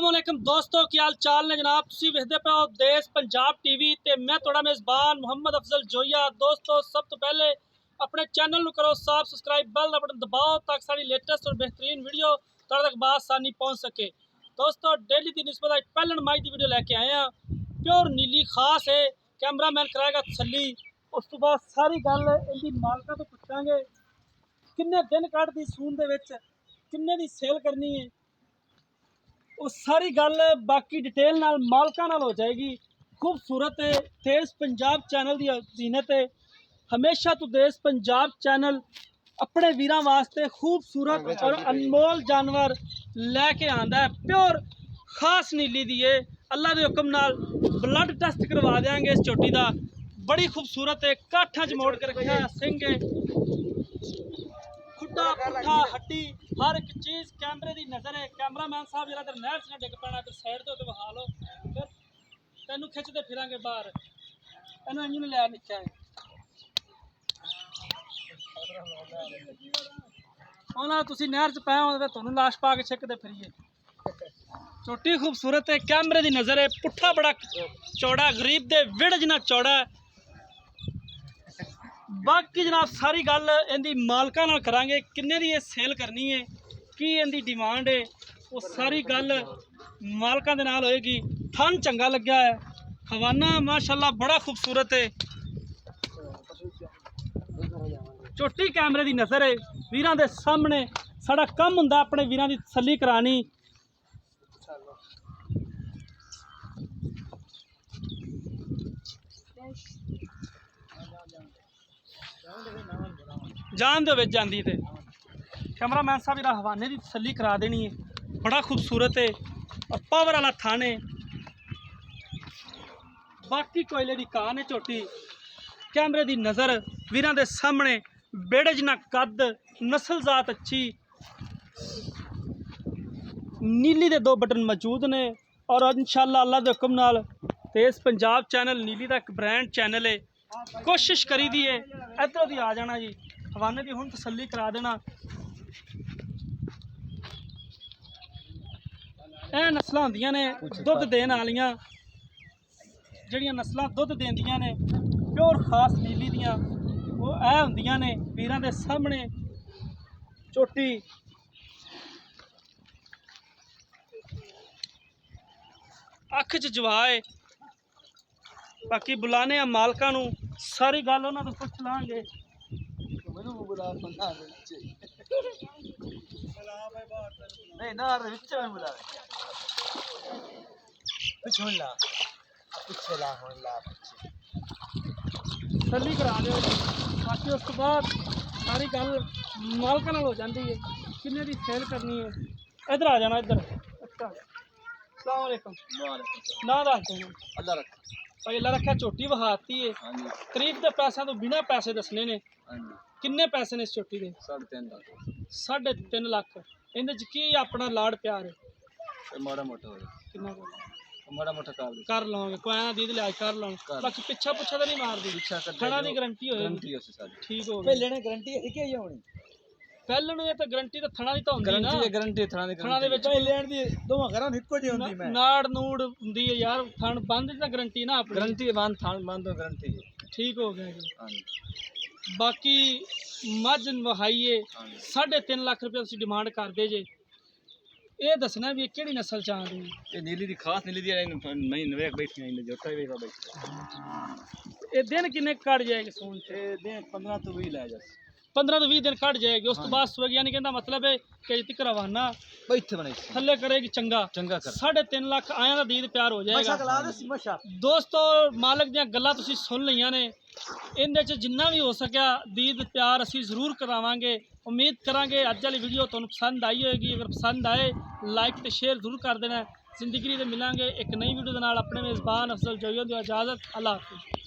अस्सलामुअलैकुम दोस्तों, क्या हाल चाल ने जनाब। तुसीं वेखदे पे हो देश पंजाब टीवी ते मैं तुहाड़ा मेज़बान मुहम्मद अफजल जोइया। दोस्तों, सब तो पहले अपने चैनल नूं करो सब्सक्राइब, बेल दा बटन दबाओ ताकि साड़ी लेटेस्ट और बेहतरीन वीडियो तुहाड़े तक बासानी पहुँच सके। दोस्तों, डेली की निस्बत पहले नमाज की वीडियो लैके आए हैं। प्योर नीली खास है, कैमरामैन कराएगा तसल्ली। उस तो बाद सारी गल इनकी मालका तो पुछांगे किन्ने दिन कढ़दी सून दे विच, किन्ने दी सेल करनी है, वो सारी गल बाकी डिटेल नाल मालका नाल हो जाएगी। खूबसूरत है, देश पंजाब चैनल की जीनत है। हमेशा तो देश पंजाब चैनल अपने वीरां वास्ते खूबसूरत और अनमोल जानवर लैके आंदा है। प्योर खास नीली दी है। अल्लाह के हुक्म नाल ब्लड टेस्ट करवा देंगे इस चोटी का। बड़ी खूबसूरत है, काठा च मोड़ के रखा है, सिंह है, खुड्डा पुट्ठा हड्डी हर एक चीज़ कैमरे की नज़र है। कैमरामैन साहब जरा इधर नहर से डिग पैना तो साइड तो विखा लो, फिर तेनू खिंचते फिरांगे बाहर। तेनू इंज नहीं लिया निचा है तुसीं नहर च पए हो तुहानू लाश पा के छिकते फिरिए। चोटी खूबसूरत है, कैमरे की नज़र है। पुट्ठा बड़ा चौड़ा, गरीब दे विड़ जिन्ना चौड़ा है। बाकी जनाब सारी गल इनकी मालका नाल करांगे, किन्ने दी सेल करनी है, की इनकी डिमांड है, वो सारी गल मालका दे नाल होएगी। थन चंगा लग्या है, हवाना माशाल्लाह बड़ा खूबसूरत है। चोटी कैमरे की नज़र है, वीरां दे सामने साड़ा कम हुंदा अपने वीरां दी तसल्ली करानी। जान दे विच जांदी ते कैमरामैन साहब इहदा हवाने की तसल्ली करा देनी है। बड़ा खूबसूरत है और पावर वाला थान है। बाकी कोयले की कान है चोटी, कैमरे की नज़र, वीरां दे सामने बेड़े जना कद, नस्ल जात अच्छी, नीली दे 2 बटन मौजूद ने। और इंशाअल्लाह अल्लाह के हुक्म नाल देश पंजाब चैनल नीली का एक ब्रांड चैनल है। कोशिश करी दी है इधरों दी आ जाना जी, हवाने की हुण तसल्ली करा देना। यह नस्लां होंदियां ने दुध देने वालियां, जड़ियां नस्लां दुध देंदियां ने प्योर खास नीली दियां, वो ऐ होंदियां ने वीरां दे सामने। चोटी अख च जवाए। बाकी बुलाने मालका नू, सारी गल उन्हां तों पुछ लांगे। तसल्ली करा दो, बाकी उस तो बाद सारी गल मालका नाल हो जाती है, किन्ने दी सेल करनी है। इधर आ जाना, इधर। अच्छा, अस्सलाम वालेकुम। ना दस देना अल्लाह रखा, भाई अल्लाह रखा। चोटी वहाती है, तरीफ के पैसों तो बिना पैसे दसने ने। किन्ने पैसे ने इस चोटी के? 3.5 लाख। 3.5 लाख। इहदे च की अपना लाड़ प्यार है? माड़ा मोटा किन्ना माड़ा मोटा कर लवांगे, कोई ना दीद लिहाज कर लवांगे। बाकी पिछा पुछा तो नहीं मार दी, थड़ा की गारंटी होगी। ठीक हो गई, गारंटी है कि होनी पहले ने तो गारंटी तो थणा दी तो होंदी ना। गारंटी थणा दे विच लेण दी दोवां घरां इक्को जी होंदी। मैं नाड़ नूड़ हुंदी है यार, थण बंद दी गारंटी ना अपनी। गारंटी बंद थण बंद गारंटी है। ठीक हो गया जी। हां जी। बाकी मझ वहाईए 3.5 लाख रुपये तुसीं डिमांड करदे जे। ये दसना भी केड़ी नस्ल च आंदी है? ये नीली दी खास नीली दी नहीं नवेक बैठी आई जोटा ही वेखा बैठी। ये दिन किन्ने कट जाएगी सून च? ये दिन 15 तो 20 लै जा, 15 तो 20 दिन कट जाएगी। उस तो बाद सुबह यानी कहना मतलब है कि इतनी रवाना थले करेगी चंगा चंगा कर 3.5 लाख आया का दीद प्यार हो जाएगा। दोस्तों, मालिक दी गल्लां तुसीं सुन लियां ने, इहदे च जिन्ना भी हो सकिया दीद प्यार असीं जरूर करावांगे। उम्मीद करांगे अज वाली वीडियो तुहानूं पसंद आई होएगी। अगर पसंद आए लाइक तो शेयर जरूर कर देना। जिंदगी दे मिलांगे एक नई वीडियो दे नाल। अपने मेज़बान अफजल जोइया दी इजाज़त। अल्लाह हाफिज़।